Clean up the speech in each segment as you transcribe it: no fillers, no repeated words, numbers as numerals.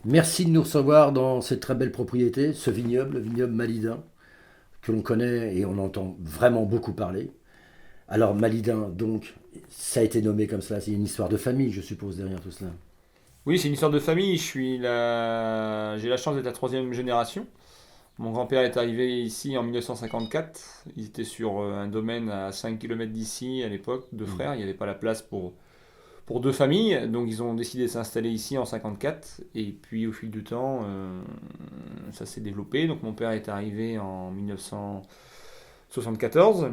Merci de nous recevoir dans cette très belle propriété, ce vignoble, le vignoble Malidin, que l'on connaît et on entend vraiment beaucoup parler. Alors Malidin, donc, ça a été nommé comme ça, c'est une histoire de famille, je suppose, derrière tout cela. Oui, c'est une histoire de famille. J'ai la chance d'être la troisième génération. Mon grand-père est arrivé ici en 1954. Ils étaient sur un domaine à 5 kilomètres d'ici à l'époque, deux Mm. frères. Il n'y avait pas la place pour deux familles. Donc ils ont décidé de s'installer ici en 54. Et puis au fil du temps, ça s'est développé. Donc mon père est arrivé en 1974.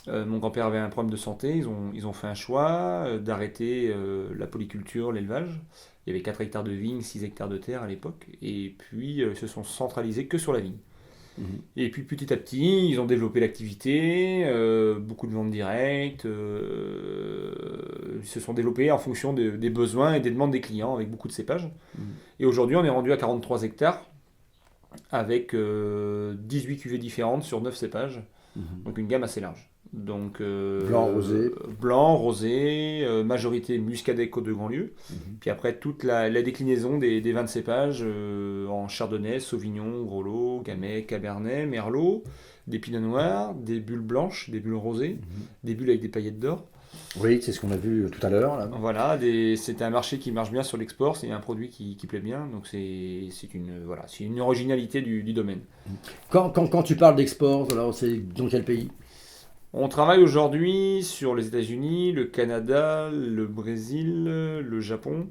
Mon grand-père avait un problème de santé. Ils ont fait un choix d'arrêter la polyculture, l'élevage. Il y avait 4 hectares de vignes, 6 hectares de terre à l'époque. Et puis ils se sont centralisés que sur la vigne. Mhm. Et puis petit à petit, ils ont développé l'activité, beaucoup de ventes directes. Ils se sont développés en fonction des besoins et des demandes des clients avec beaucoup de cépages. Mhm. Et aujourd'hui, on est rendu à 43 hectares avec 18 cuvées différentes sur 9 cépages. Mhm. Donc une gamme assez large. Donc Blanc, rosé. blanc, rosé, majorité muscadet Côte de Grandlieu. Mhm. Puis après toute la déclinaison des vins de cépages en chardonnay, sauvignon, gros lot, gamay, cabernet, merlot, des pinots noirs, des bulles blanches, des bulles rosées, Mhm. des bulles avec des paillettes d'or. Oui, c'est ce qu'on a vu tout à l'heure, là. Voilà, c'est un marché qui marche bien sur l'export, c'est un produit qui plaît bien, donc c'est une originalité du domaine. Quand tu parles d'export, alors c'est dans quel pays? On travaille aujourd'hui sur les États-Unis, le Canada, le Brésil, le Japon,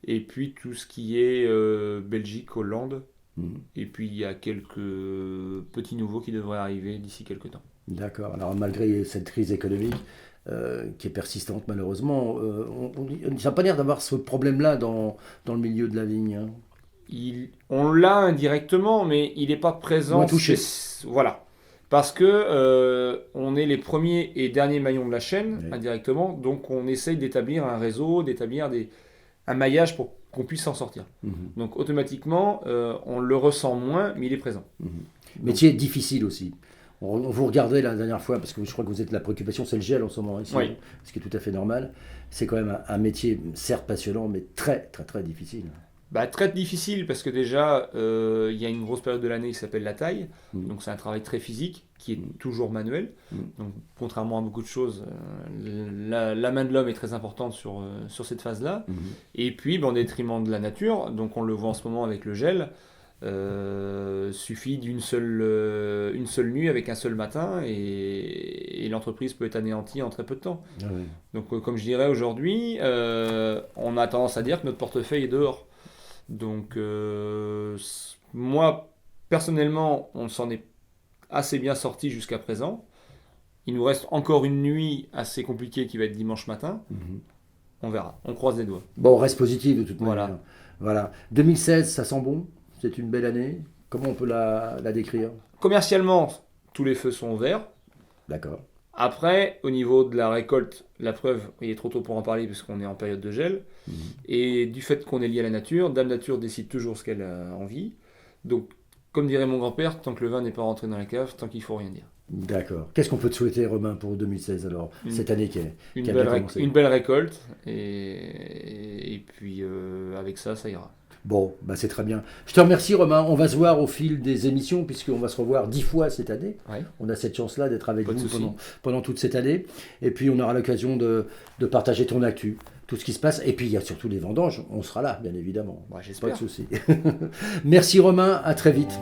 et puis tout ce qui est Belgique, Hollande, Mhm. et puis il y a quelques petits nouveaux qui devraient arriver d'ici quelques temps. D'accord. Alors malgré cette crise économique qui est persistante malheureusement, ça n'a pas l'air d'avoir ce problème-là dans le milieu de la vigne, hein. On l'a indirectement, mais il n'est pas Moins présent. touché. Voilà. Parce que on est les premiers et derniers maillons de la chaîne, Oui. indirectement, donc on essaye d'établir un réseau, d'établir un maillage pour qu'on puisse s'en sortir. Mhm. Donc automatiquement, on le ressent moins, mais il est présent. Mhm. Donc, Métier difficile aussi. On vous regardait la dernière fois, parce que je crois que vous êtes la préoccupation, c'est le gel en ce moment ici, oui. hein, ce qui est tout à fait normal. C'est quand même un métier, certes passionnant, mais très, très, très difficile. Bah, très difficile parce que déjà, il y a une grosse période de l'année qui s'appelle la taille. Mhm. Donc c'est un travail très physique qui est Mhm. toujours manuel. Mhm. Donc contrairement à beaucoup de choses, la main de l'homme est très importante sur cette phase-là. Mhm. Et puis, ben, au détriment de la nature, donc on le voit en ce moment avec le gel, suffit une seule nuit avec un seul matin et l'entreprise peut être anéantie en très peu de temps. Ah oui. Donc comme je dirais aujourd'hui, on a tendance à dire que notre portefeuille est dehors. Donc moi, personnellement, on s'en est assez bien sorti jusqu'à présent. Il nous reste encore une nuit assez compliquée qui va être dimanche matin. Mhm. On verra, on croise les doigts. Bon, on reste positif de toute manière. Voilà. Voilà. 2016, ça sent bon. C'est une belle année. Comment on peut la décrire? Commercialement, tous les feux sont verts. D'accord. Après, au niveau de la récolte, la preuve, il est trop tôt pour en parler parce qu'on est en période de gel. Mhm. Et du fait qu'on est lié à la nature, Dame Nature décide toujours ce qu'elle a envie. Donc, comme dirait mon grand-père, tant que le vin n'est pas rentré dans la cave, tant qu'il faut rien dire. D'accord. Qu'est-ce qu'on peut te souhaiter, Romain, pour 2016 alors? Une, Cette année qui a bien commencé. une belle récolte, et puis avec ça, ça ira. Bon, bah c'est très bien. Je te remercie, Romain. On va se voir au fil des émissions, puisqu'on va se revoir 10 fois cette année. Ouais, On a cette chance-là d'être avec pas de vous souci. pendant toute cette année. Et puis, on aura l'occasion de partager ton actu, tout ce qui se passe. Et puis, il y a surtout les vendanges. On sera là, bien évidemment. Bah, Pas de j'espère. souci. Merci, Romain. À très vite.